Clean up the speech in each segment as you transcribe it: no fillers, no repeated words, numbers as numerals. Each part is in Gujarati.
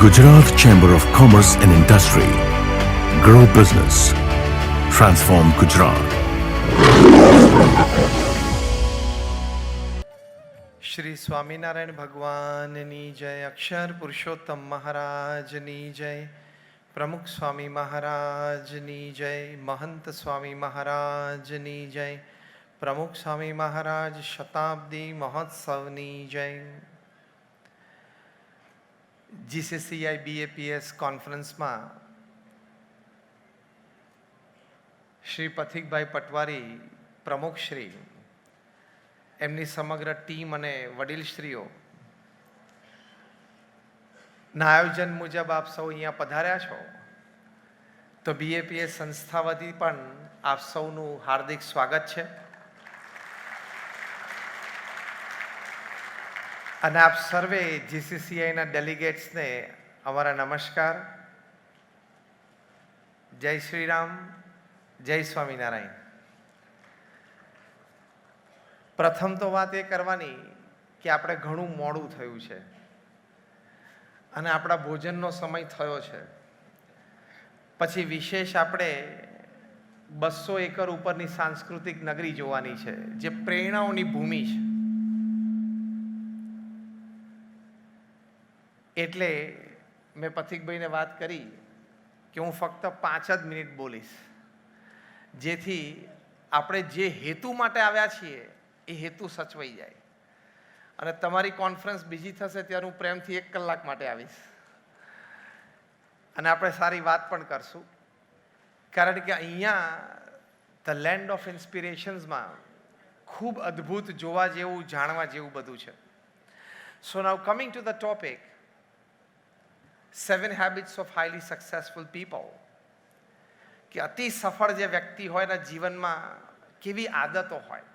Gujarat Chamber of Commerce and Industry. Grow business. Transform Gujarat. Shri Swaminarayan ભગવાનની જય, અક્ષર પુરુષોત્તમ મહારાજની જય, પ્રમુખ સ્વામી મહારાજની જય, મહંત સ્વામી મહારાજની જય, પ્રમુખ સ્વામી મહારાજ શતાબ્દી મહોત્સવની જય. જીસીસીઆઈ BAPS કોન્ફરન્સમાં શ્રી પથિકભાઈ પટવારી પ્રમુખશ્રી, એમની સમગ્ર ટીમ અને વડીલશ્રીઓ ના આયોજન મુજબ આપ સૌ અહીંયા પધાર્યા છો, તો BAPS સંસ્થા વતી પણ આપ સૌનું હાર્દિક સ્વાગત છે. અને આપ સર્વે જીસીસીઆઈના ડેલિગેટ્સને અમારા નમસ્કાર. જય શ્રી રામ, જય સ્વામિનારાયણ. પ્રથમ તો વાત એ કરવાની કે આપણે ઘણું મોડું થયું છે અને આપણા ભોજનનો સમય થયો છે. પછી વિશેષ આપણે 200 એકર ઉપરની સાંસ્કૃતિક નગરી જોવાની છે, જે પ્રેરણાઓની ભૂમિ છે. એટલે મેં પથિકભાઈને વાત કરી કે હું ફક્ત 5 જ મિનિટ બોલીશ, જેથી આપણે જે હેતુ માટે આવ્યા છીએ એ હેતુ સચવાઈ જાય. અને તમારી કોન્ફરન્સ બીજી થશે ત્યારે હું પ્રેમથી 1 કલાક માટે આવીશ અને આપણે સારી વાત પણ કરશું. કારણ કે અહીંયા ધ લેન્ડ ઓફ ઇન્સ્પિરેશન્સમાં ખૂબ અદ્ભુત જોવા જેવું, જાણવા જેવું બધું છે. So now coming to the topic, 7 habits of highly successful people. કે અતિ સફળ જે વ્યક્તિ હોય એના જીવનમાં કેવી આદતો હોય,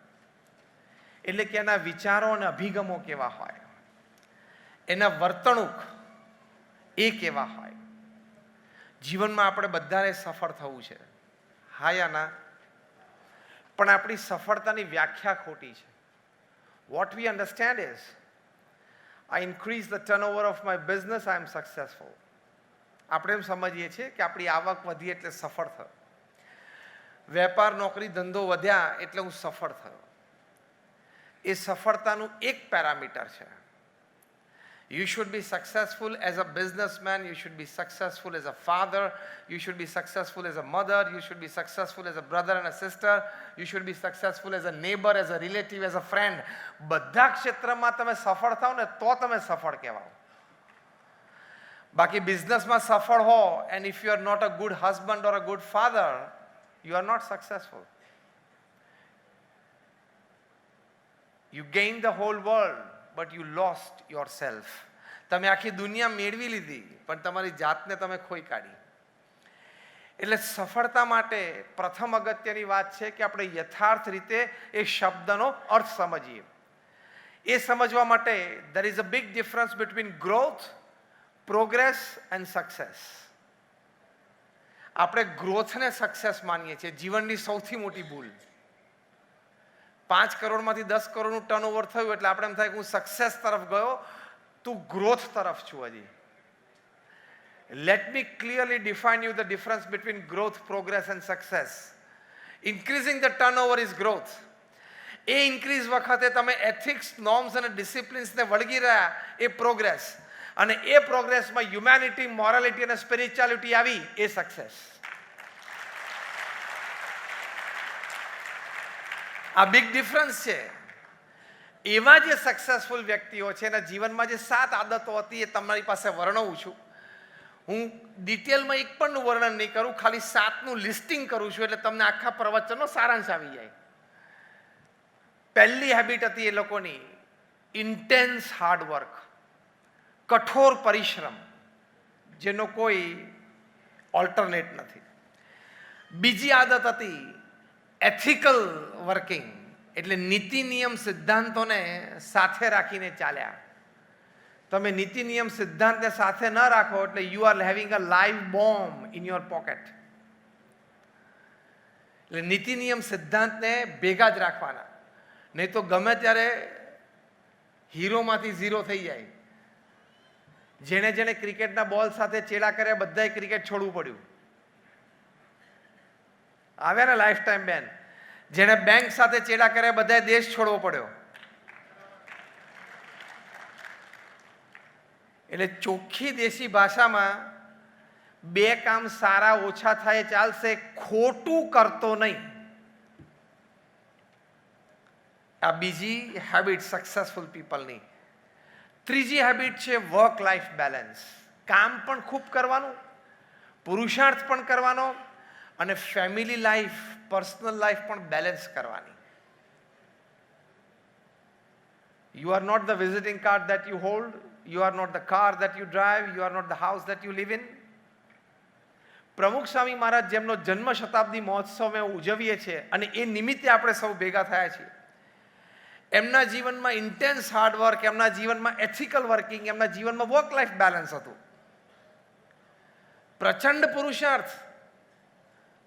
એટલે કે એના વિચારો અને અભિગમો કેવા હોય, એના વર્તણૂક એ કેવા હોય. જીવનમાં આપણે બધાને સફળ થવું છે, હા યા ના? પણ આપણી સફળતાની વ્યાખ્યા ખોટી છે. What we understand is, I increase the turnover of my business, I am successful. આપણે એમ સમજીએ છીએ કે આપણી આવક વધી એટલે સફળ થયો, વેપાર નોકરી ધંધો વધ્યા એટલે હું સફળ થયો. એ સફળતાનું એક પેરામીટર છે. You should be successful as a businessman, you should be successful as a father, you should be successful as a mother, you should be successful as a brother and a sister, you should be successful as a neighbor, as a relative, as a friend. બધા ક્ષેત્રમાં તમે સફળ થાવ ને તો તમે સફળ કહેવાઓ. બાકી બિઝનેસમાં સફળ હો and if you are not a good husband or a good father, you are not successful. You gained the whole world, but you lost yourself. તમે આખી દુનિયા મેળવી લીધી પણ તમારી જાતને તમે ખોઈ કાઢી. એટલે સફળતા માટે પ્રથમ અગત્યની વાત છે કે આપણે યથાર્થ રીતે એ શબ્દનો અર્થ સમજીએ. એ સમજવા માટે there is a big difference between growth, progress and success. આપણે ગ્રોથને સક્સેસ માનીએ છીએ. જીવનની સૌથી મોટી ભૂલ. 5 કરોડમાંથી 10 કરોડનું ટર્નઓવર થયું એટલે આપણે એમ થાય કે હું સક્સેસ તરફ ગયો, તું ગ્રોથ તરફ છું હજી. Let me clearly define you the difference between growth, progress and success. Increasing the turnover is growth. A increase વખતે તમે એથિક્સ, નોર્મ્સ અને ડિસિપ્લિન્સને વળગી રહ્યા, એ પ્રોગ્રેસ. અને એ પ્રોગ્રેસમાં હ્યુમેનિટી, મોરાલિટી અને સ્પિરિચ્યુઆલિટી આવી, એ સક્સેસ. આ બિગ ડિફરન્સ છે. એવા જે સક્સેસફુલ વ્યક્તિઓ છે એના જીવનમાં જે 7 આદતો હતી એ તમારી પાસે વર્ણવું છું. હું ડિટેલમાં એક પણનું વર્ણન નહીં કરું, ખાલી 7નું લિસ્ટિંગ કરું છું એટલે તમને આખા પ્રવચનનો સારાંશ આવી જાય. પહેલી હેબિટ હતી એ લોકોની ઇન્ટેન્સ હાર્ડવર્ક, કઠોર પરિશ્રમ, જેનો કોઈ ઓલ્ટરનેટ નથી. બીજી આદત હતી એથિકલ વર્કિંગ, એટલે નીતિ નિયમ સિદ્ધાંતોને સાથે રાખીને ચાલ્યા. તમે નીતિ નિયમ સિદ્ધાંતને સાથે ન રાખો એટલે you are having a live bomb in your pocket. એટલે નીતિ નિયમ સિદ્ધાંતને ભેગા જ રાખવાના, નહીં તો ગમે ત્યારે હીરોમાંથી ઝીરો થઈ જાય. જેણે જેણે ક્રિકેટના બોલ સાથે ચેડા કર્યા બધાએ ક્રિકેટ છોડવું પડ્યું. આવ્યા ને લાઈફ ટાઈમ બેન. જેણે બેંક સાથે ચેડા કર્યા બધાએ દેશ છોડવો પડ્યો. એટલે ચોખ્ખી દેશી ભાષામાં બે કામ સારા ઓછા થાય ચાલશે, ખોટું કરતો નહીં. આ બીજી હેબિટ સક્સેસફુલ પીપલની. ત્રીજી હેબિટ છે વર્ક લાઈફ બેલેન્સ. કામ પણ ખૂબ કરવાનું, પુરુષાર્થ પણ કરવાનો અને ફેમિલી લાઈફ, પર્સનલ લાઈફ પણ બેલેન્સ કરવાની. You are not the visiting card that you hold. You are not the car that you drive. You are not the house that you live in. પ્રમુખ સ્વામી મહારાજ જેમનો જન્મ શતાબ્દી મહોત્સવ અમે ઉજવીએ છીએ અને એ નિમિત્તે આપણે સૌ ભેગા થયા છીએ. એમના જીવનમાં ઇન્ટેન્સ હાર્ડવર્ક, એમના જીવનમાં એથિકલ વર્કિંગ, એમના જીવનમાં વર્ક લાઈફ બેલેન્સ હતું. પ્રચંડ પુરુષાર્થ.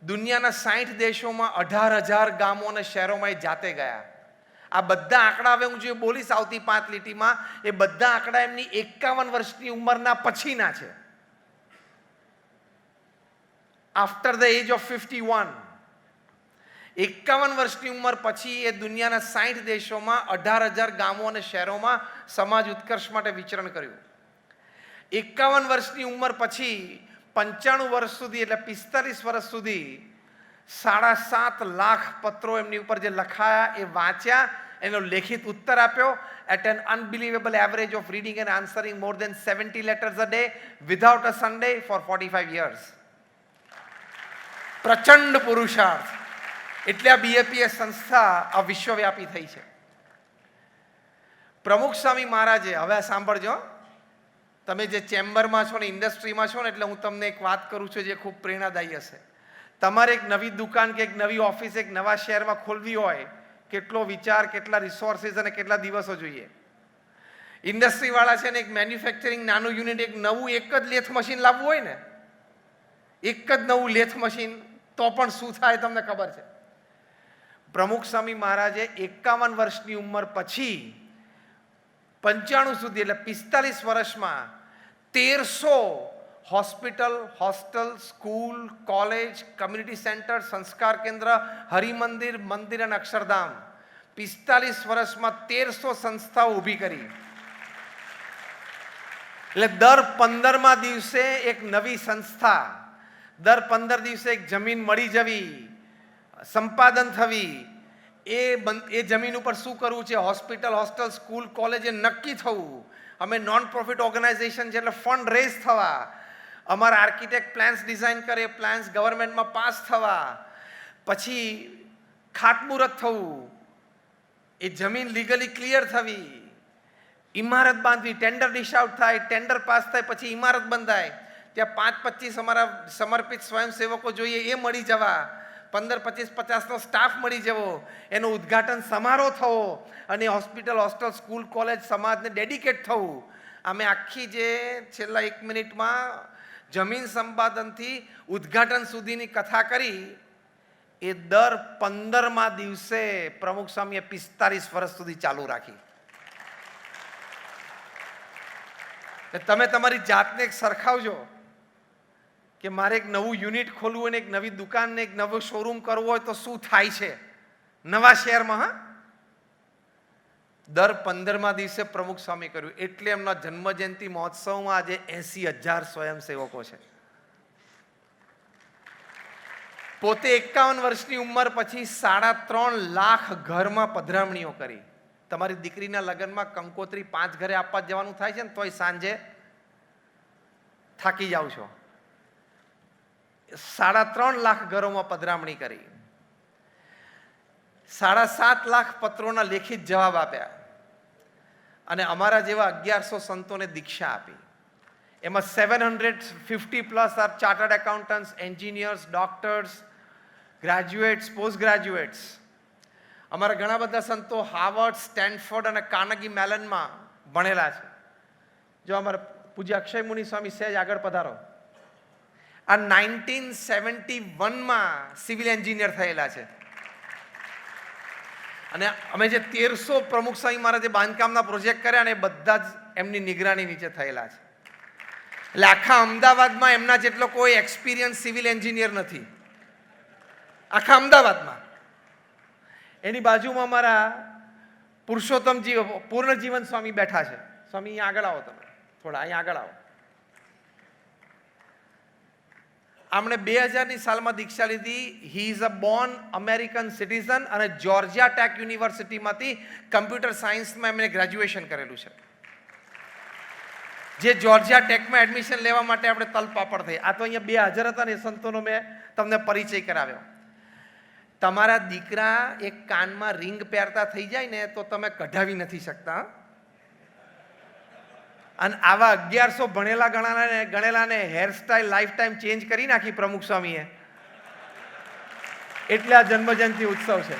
દુનિયાના 60 દેશોમાં 18,000 ગામો અને શહેરોમાં એ જાતે ગયા. આ બધા આંકડા હવે હું જે બોલીશ આવતી 5 લીટીમાં, એ બધા આંકડા એમની 51 વર્ષની ઉંમરના પછીના છે. આફ્ટર ધ એજ ઓફ 51, 51 વર્ષની ઉંમર પછી એ દુનિયાના 60 દેશોમાં 18,000 ગામો અને શહેરોમાં સમાજ ઉત્કર્ષ માટે વિચરણ કર્યું. 51 વર્ષની ઉંમર પછી 95 વર્ષ સુધી, એટલે 45 વર્ષ સુધી 7.5 લાખ પત્રો એમની ઉપર જે લખાયા એ વાંચ્યા, એનો લેખિત ઉત્તર આપ્યો. at an unbelievable average of reading and answering more than 70 letters a day without a Sunday for 45 years. પ્રચંડ પુરુષાર્થ. એટલે આ BAPS સંસ્થા આ વિશ્વવ્યાપી થઈ છે. પ્રમુખ સ્વામી મહારાજે, હવે સાંભળજો, તમે જે ચેમ્બરમાં છો ને ઇન્ડસ્ટ્રીમાં છો ને, એટલે હું તમને એક વાત કરું છું જે ખૂબ પ્રેરણાદાયી હશે. તમારે એક નવી દુકાન કે એક નવી ઓફિસ એક નવા શહેરમાં ખોલવી હોય, કેટલો વિચાર, કેટલા રિસોર્સિસ અને કેટલા દિવસો જોઈએ. ઇન્ડસ્ટ્રી વાળા છે ને એક મેન્યુફેક્ચરિંગ નાનું યુનિટ, એક નવું એક જ લેથ મશીન લાવવું હોય ને, એક જ નવું લેથ મશીન, તો પણ શું થાય તમને ખબર છે. પ્રમુખ સ્વામી મહારાજે 51 વર્ષની ઉંમર પછી 95 સુધી, એટલે 45 વર્ષમાં 1300 hospital, hostel, school, college, community centre, સંસ્કાર કેન્દ્ર, હરિમંદિર, મંદિર અને અક્ષરધામ, 45 વર્ષમાં 1300 સંસ્થાઓ ઊભી કરી. એટલે દર 15મા દિવસે એક નવી સંસ્થા, દર 15 દિવસે એક જમીન મળી જવી, સંપાદન થવી. એ જમીન ઉપર શું કરવું છે, હોસ્પિટલ, હોસ્ટેલ, સ્કૂલ, કોલેજ, એ નક્કી થવું. અમે નોન પ્રોફિટ ઓર્ગેનાઇઝેશન છે એટલે ફંડ રેઝ થવા. અમારા આર્કિટેક્ટ પ્લાન્સ ડિઝાઇન કરે, પ્લાન્સ ગવર્મેન્ટમાં પાસ થવા, પછી ખાતમુહૂર્ત થવું, એ જમીન લીગલી ક્લિયર થવી, ઇમારત બાંધવી, ટેન્ડર ડિશ આઉટ થાય, ટેન્ડર પાસ થાય, પછી ઇમારત બંધાય. ત્યાં 5-25 અમારા સમર્પિત સ્વયંસેવકો જોઈએ, એ મળી જવા, 15-20-50નો સ્ટાફ મળી જવો, એનો ઉદ્ઘાટન સમારોહ થવો અને હોસ્પિટલ, હોસ્ટેલ, સ્કૂલ, કોલેજ સમાજને ડેડિકેટ થવું. અમે આખી જે છેલ્લા 1 મિનિટમાં જમીન સંપાદનથી ઉદ્ઘાટન સુધીની કથા કરી, એ દર 15મા દિવસે પ્રમુખ સ્વામીએ 45 વર્ષ સુધી ચાલુ રાખી. તમે તમારી જાતને એક સરખાવજો કે મારે એક નવું યુનિટ ખોલવું હોય ને એક નવી દુકાન ને એક નવો શોરૂમ કરવો હોય તો શું થાય છે નવા શહેરમાં. હા, દર 15મા દિવસે પ્રમુખ સ્વામી કર્યું. એટલે એમના જન્મજયંતિ મહોત્સવમાં આજે 80,000 સ્વયંસેવકો છે. પોતે 51 વર્ષની ઉંમર પછી 3.5 લાખ ઘરમાં પધરામણીઓ કરી. તમારી દીકરીના લગ્નમાં કંકોત્રી 5 ઘરે આપવા જવાનું થાય છે ને તોય સાંજે થાકી જાવ છો. 3.5 લાખ ઘરોમાં પધરામણી કરી. 7.5 લાખ પત્રોના લેખિત જવાબ આપ્યા અને અમારા જેવા 1100 સંતોને દીક્ષા આપી. એમાં 750+ are chartered accountants, engineers, doctors, graduates, post graduates. અમારા ઘણા બધા સંતો હાર્વર્ડ, સ્ટેનફોર્ડ અને કાર્નેગી મેલનમાં ભણેલા છે. જો અમારા પૂજ્ય અક્ષય મુનિ સ્વામી સહેજ આગળ પધારો. આ 1971માં સિવિલ એન્જિનિયર થયેલા છે અને અમે જે 1300 પ્રમુખ સ્વામી મહારાજે બાંધકામના પ્રોજેક્ટ કર્યા ને એ બધા જ એમની નિગરાની નીચે થયેલા છે. એટલે આખા અમદાવાદમાં એમના જેટલો કોઈ એક્સપિરિયન્સ સિવિલ એન્જિનિયર નથી, આખા અમદાવાદમાં. એની બાજુમાં અમારા પુરુષોત્તમજી પૂર્ણજીવન સ્વામી બેઠા છે. સ્વામી અહીંયા આગળ આવો, તમે થોડા અહીંયા આગળ આવો. આમણે 2000ની સાલમાં દીક્ષા લીધી. He is a Born American citizen અને જોર્જિયા ટેક યુનિવર્સિટીમાંથી કમ્પ્યુટર સાયન્સમાં એમણે ગ્રેજ્યુએશન કરેલું છે. જે જોર્જિયા ટેકમાં એડમિશન લેવા માટે આપણે તલપાપડ થઈ. આ તો અહીંયા 2 હાજર હતા ને, સંતોનો મેં તમને પરિચય કરાવ્યો. તમારા દીકરા એક કાનમાં રિંગ પહેરતા થઈ જાય ને તો તમે કઢાવી નથી શકતા. અને આવા 1100 ગણેલાને હેરસ્ટાઈલ લાઈફ ટાઈમ ચેન્જ કરી નાખી પ્રમુખ સ્વામીએ. એટલે આ જન્મજયંતિ ઉત્સવ છે.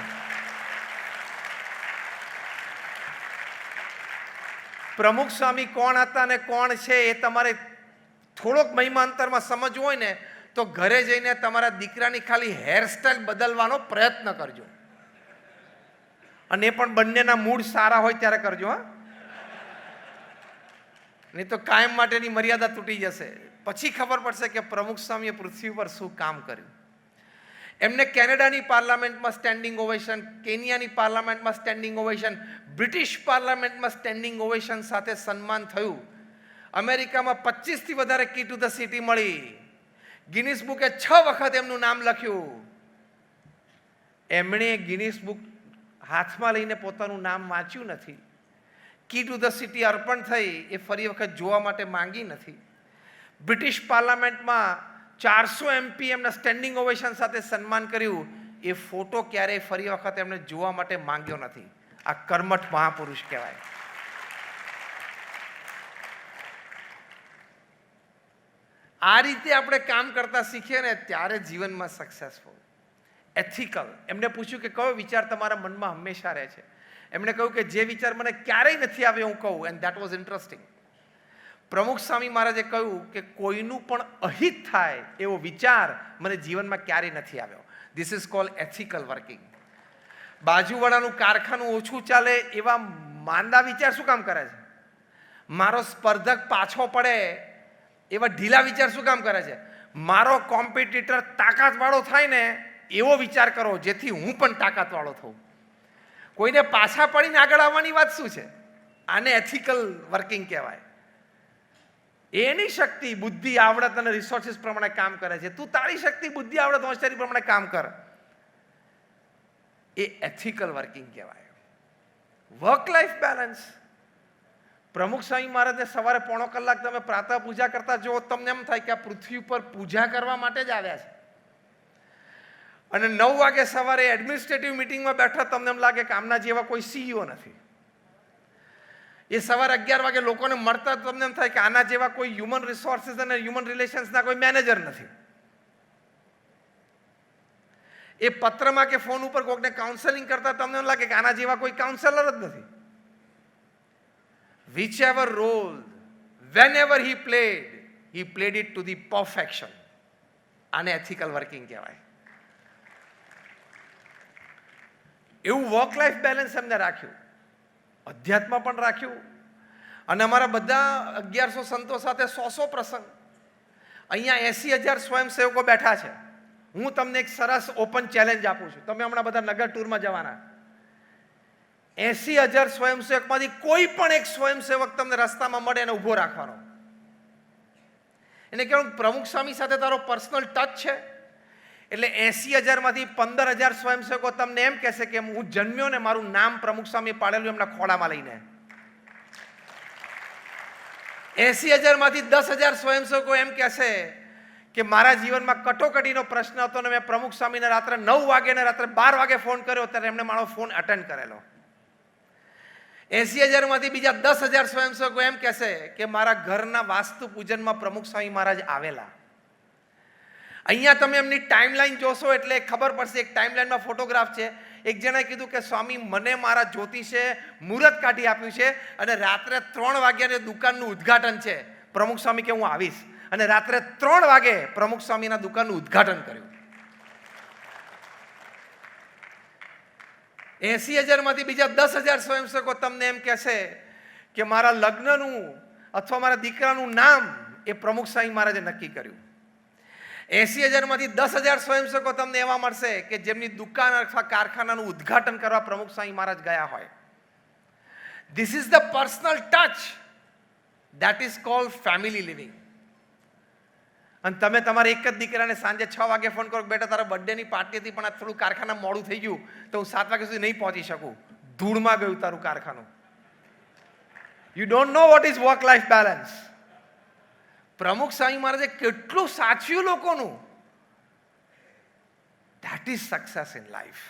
પ્રમુખ સ્વામી કોણ હતા ને કોણ છે એ તમારે થોડોક મહિમાંતરમાં સમજવું હોય ને તો ઘરે જઈને તમારા દીકરાની ખાલી હેરસ્ટાઈલ બદલવાનો પ્રયત્ન કરજો. અને એ પણ બંનેના મૂડ સારા હોય ત્યારે કરજો. હા, નહીં તો કાયમ માટેની મર્યાદા તૂટી જશે. પછી ખબર પડશે કે પ્રમુખ સ્વામીએ પૃથ્વી પર શું કામ કર્યું. એમને કેનેડાની પાર્લામેન્ટમાં સ્ટેન્ડિંગ ઓવેશન, કેનિયાની પાર્લામેન્ટમાં સ્ટેન્ડિંગ ઓવેશન, બ્રિટિશ પાર્લામેન્ટમાં સ્ટેન્ડિંગ ઓવેશન સાથે સન્માન થયું. અમેરિકામાં 25થી વધારે કી ટુ ધ સિટી મળી. ગિનિસ બુકે 6 વખત એમનું નામ લખ્યું. એમણે ગિનિસ બુક હાથમાં લઈને પોતાનું નામ વાંચ્યું નથી. કી ટુ ધ સિટી અર્પણ થઈ એ ફરી વખત જોવા માટે માંગી નથી. બ્રિટિશ પાર્લામેન્ટમાં 400 MP એમના સ્ટેન્ડિંગ ઓવેશન સાથે સન્માન કર્યું. એ ફોટો ક્યારેય ફરી વખત એમને જોવા માટે માંગ્યો નથી. આ કર્મઠ મહાપુરુષ કહેવાય. આ રીતે આપણે કામ કરતા શીખીએ ને ત્યારે જીવનમાં સક્સેસફુલ. એથિકલ. એમને પૂછ્યું કે કયો વિચાર તમારા મનમાં હંમેશા રહે છે? એમણે કહ્યું કે જે વિચાર મને ક્યારેય નથી આવ્યો હું કહું. And that was interesting. પ્રમુખ સ્વામી મહારાજે કહ્યું કે કોઈનું પણ અહિત થાય એવો વિચાર મને જીવનમાં ક્યારેય નથી આવ્યો. This is called ethical working. બાજુવાળાનું કારખાનું ઓછું ચાલે એવા માંદા વિચાર શું કામ કરે છે? મારો સ્પર્ધક પાછો પડે એવા ઢીલા વિચાર શું કામ કરે છે? મારો કોમ્પિટિટર તાકાતવાળો થાય ને એવો વિચાર કરો જેથી હું પણ તાકાતવાળો થઉં. કોઈને પાછા પડીને આગળ આવવાની વાત શું છે? આને એથિકલ વર્કિંગ કહેવાય. એની શક્તિ, બુદ્ધિ, આવડત અને રિસોર્સિસ પ્રમાણે કામ કરે છે. તું તારી શક્તિ, બુદ્ધિ, આવડત, હોશિયારી પ્રમાણે કામ કર. એ એથિકલ વર્કિંગ કહેવાય. Work life balance. પ્રમુખ સ્વામી મહારાજને સવારે 1.5 કલાક તમે પ્રાતઃ પૂજા કરતા જો તમને એમ થાય કે આ પૃથ્વી ઉપર પૂજા કરવા માટે જ આવ્યા છે. અને 9 વાગે સવારે એડમિનિસ્ટ્રેટિવ મિટિંગમાં બેઠા તમને એમ લાગે કે આમના જેવા કોઈ CEO નથી. એ સવારે 11 વાગે લોકોને મળતા તમને એમ થાય કે આના જેવા કોઈ હ્યુમન રિસોર્સિસ અને હ્યુમન રિલેશન્સના કોઈ મેનેજર નથી. એ પત્રમાં કે ફોન ઉપર કોઈકને કાઉન્સેલિંગ કરતા તમને એમ લાગે કે આના જેવા કોઈ કાઉન્સેલર જ નથી. whichever role, whenever he played it to the perfection. આને એથિકલ વર્કિંગ કહેવાય. એવું વર્ક લાઈફ બેલેન્સ એમને રાખ્યું, અધ્યાત્મ પણ રાખ્યું. અને અમારા બધા 1100 સંતો સાથે 100 પ્રસંગ. અહીંયા 80,000 સ્વયંસેવકો બેઠા છે. હું તમને એક સરસ ઓપન ચેલેન્જ આપું છું. તમે હમણાં બધા નગર ટૂરમાં જવાના. 80,000 સ્વયંસેવકમાંથી કોઈ પણ એક સ્વયંસેવક તમને રસ્તામાં મળે એને ઊભો રાખવાનો. એને કહેવાનું પ્રમુખ સ્વામી સાથે તારો પર્સનલ ટચ છે. એટલે 80,000માંથી 15,000 સ્વયંસેવકો તમને એમ કહેશે કે હું જન્મ્યો ને મારું નામ પ્રમુખ સ્વામી પાડેલું એમના ખોળામાં લઈને. 80,000માંથી 10,000 સ્વયંસેવકો એમ કહેશે કે મારા જીવનમાં કટોકટીનો પ્રશ્ન હતો ને મેં પ્રમુખ સ્વામીને રાત્રે 9 વાગે ને રાત્રે 12 વાગે ફોન કર્યો ત્યારે એમણે મારો ફોન અટેન્ડ કરેલો. 80,000માંથી બીજા 10,000 સ્વયંસેવકો એમ કહેશે કે મારા ઘરના વાસ્તુ પૂજનમાં પ્રમુખ સ્વામી મહારાજ આવેલા. અહીંયા તમે એમની ટાઈમલાઈન જોશો એટલે ખબર પડશે. એક ટાઈમલાઈનમાં ફોટોગ્રાફ છે. એક જણાએ કીધું કે સ્વામી મને મારા જ્યોતિષે મુહૂર્ત કાઢી આપ્યું છે અને રાત્રે 3 વાગ્યાની દુકાનનું ઉદ્ઘાટન છે. પ્રમુખ સ્વામી કે હું આવીશ. અને રાત્રે 3 વાગે પ્રમુખ સ્વામીના દુકાનનું ઉદ્ઘાટન કર્યું. 80,000માંથી બીજા 10,000 સ્વયંસેવકો તમને એમ કહેશે કે મારા લગ્નનું અથવા મારા દીકરાનું નામ એ પ્રમુખ સ્વામી મહારાજે નક્કી કર્યું. 80,000માંથી 10,000 સ્વયંસેવકો તમને એવા મળશે કે જેમની દુકાન અથવા કારખાનાનું ઉદ્ઘાટન કરવા પ્રમુખ સ્વામી મહારાજ ગયા હોય. This is the personal touch that is called family living. અને તમે તમારા એક જ દીકરાને સાંજે 6 વાગે ફોન કરો, બેટા તારા બર્થડેની પાર્ટી હતી પણ આ થોડું કારખાના મોડું થઈ ગયું તો હું 7 વાગ્યા સુધી નહીં પહોંચી શકું. ધૂળમાં ગયું તારું કારખાનું. You don't know what is work life balance. પ્રમુખ સ્વામી મહારાજે કેટલું સાચવ્યું લોકોનું. That is success in life.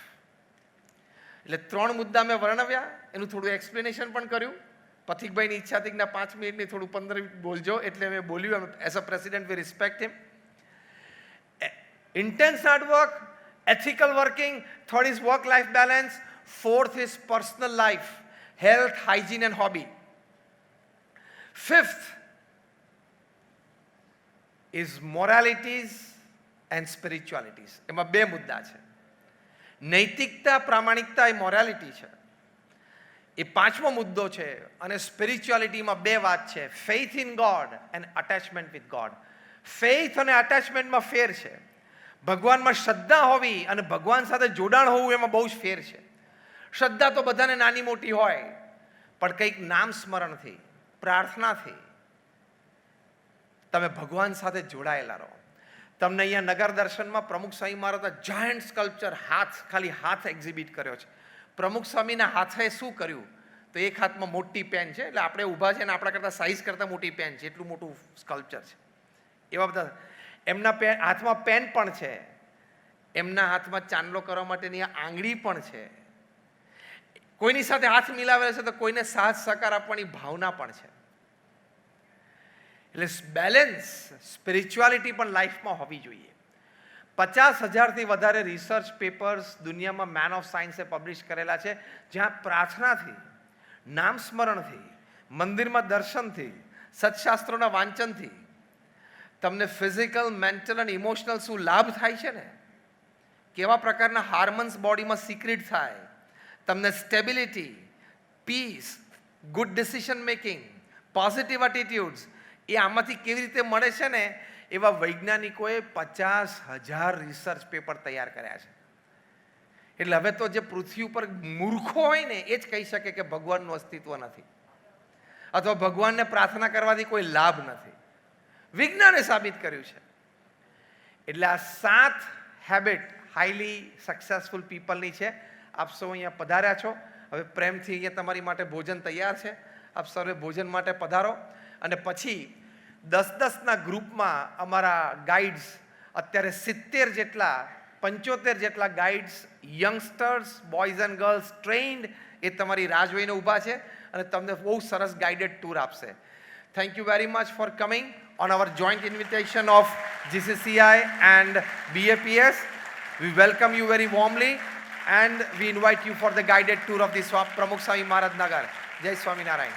એટલે 3 મુદ્દા મેં વર્ણવ્યા, એનું થોડું એક્સપ્લેનેશન પણ કર્યું. પથિકભાઈની ઈચ્છા હતી કે 5 મિનિટની થોડું 15 મિનિટ બોલજો, એટલે મેં બોલ્યું. As a president we respect him. Intense hard work, ethical working. Third is work life balance. Fourth is personal life, health, hygiene and hobby. Fifth is moralities and spiritualities. એમાં 2 મુદ્દા છે. નૈતિકતા, પ્રામાણિકતા એ મોરાલિટી છે, એ 5મો મુદ્દો છે. અને સ્પિરિચ્યુઆલિટીમાં 2 વાત છે, faith in God and attachment with God. Faith અને અટેચમેન્ટમાં ફેર છે. ભગવાનમાં શ્રદ્ધા હોવી અને ભગવાન સાથે જોડાણ હોવું એમાં બહુ જ ફેર છે. શ્રદ્ધા તો બધાને નાની મોટી હોય, પણ કંઈક નામ સ્મરણથી, પ્રાર્થનાથી તમે ભગવાન સાથે જોડાયેલા રહો. તમને અહીંયા નગર દર્શનમાં પ્રમુખ સ્વામી મહારાજના જાયન્ટ સ્કલ્પચર ખાલી હાથ એક્ઝિબિટ કર્યો છે. પ્રમુખ સ્વામીના હાથે શું કર્યું તો એક હાથમાં મોટી પેન છે, એટલે આપણે ઊભા છે ને આપણા કરતાં સાઇઝ કરતાં મોટી પેન છે, એટલું મોટું સ્કલ્પચર છે. એવા બધા એમના હાથમાં પેન પણ છે, એમના હાથમાં ચાંદલો કરવા માટેની આંગળી પણ છે. કોઈની સાથે હાથ મિલાવેલો છે તો કોઈને સાથ સહકાર આપવાની ભાવના પણ છે. એટલે બેલેન્સ, સ્પિરિચ્યુઆલિટી પણ લાઈફમાં હોવી જોઈએ. 50,000થી વધારે રિસર્ચ પેપર્સ દુનિયામાં મેન ઓફ સાયન્સે પબ્લિશ કરેલા છે, જ્યાં પ્રાર્થનાથી, નામ સ્મરણથી, મંદિરમાં દર્શનથી, સત્શાસ્ત્રોના વાંચનથી તમને ફિઝિકલ, મેન્ટલ અને ઇમોશનલ શું લાભ થાય છે ને, કેવા પ્રકારના હાર્મોન્સ બોડીમાં સિક્રેટ થાય, તમને stability, peace, good decision making, positive attitudes એ આમાંથી કેવી રીતે મળે છે ને, એવા વૈજ્ઞાનિકોએ 50,000 રિસર્ચ પેપર તૈયાર કર્યા છે. એટલે હવે તો જે પૃથ્વી ઉપર મૂર્ખો હોય ને એ જ કહી શકે કે ભગવાનનું અસ્તિત્વ નથી, અથવા ભગવાનને પ્રાર્થના કરવાથી કોઈ લાભ નથી. વિજ્ઞાને સાબિત કર્યું છે. એટલે આ 7 હેબિટ હાઈલી સક્સેસફુલ પીપલની છે. આપ સૌ અહીંયા પધાર્યા છો. હવે પ્રેમથી અહીંયા તમારી માટે ભોજન તૈયાર છે. આપ સૌએ ભોજન માટે પધારો. અને પછી 10-10ના ગ્રુપમાં અમારા ગાઈડ્સ, અત્યારે 70 જેટલા 75 જેટલા guides, youngsters, boys and girls trained, એ તમારી રાહ જોઈને ઊભા છે અને તમને બહુ સરસ ગાઈડેડ ટૂર આપશે. Thank you very much for coming on our joint invitation of GCCI and BAPS. We welcome you very warmly and we invite you for the guided tour of the Pramukh Swami Maharaj Nagar. Jai Swaminarayan.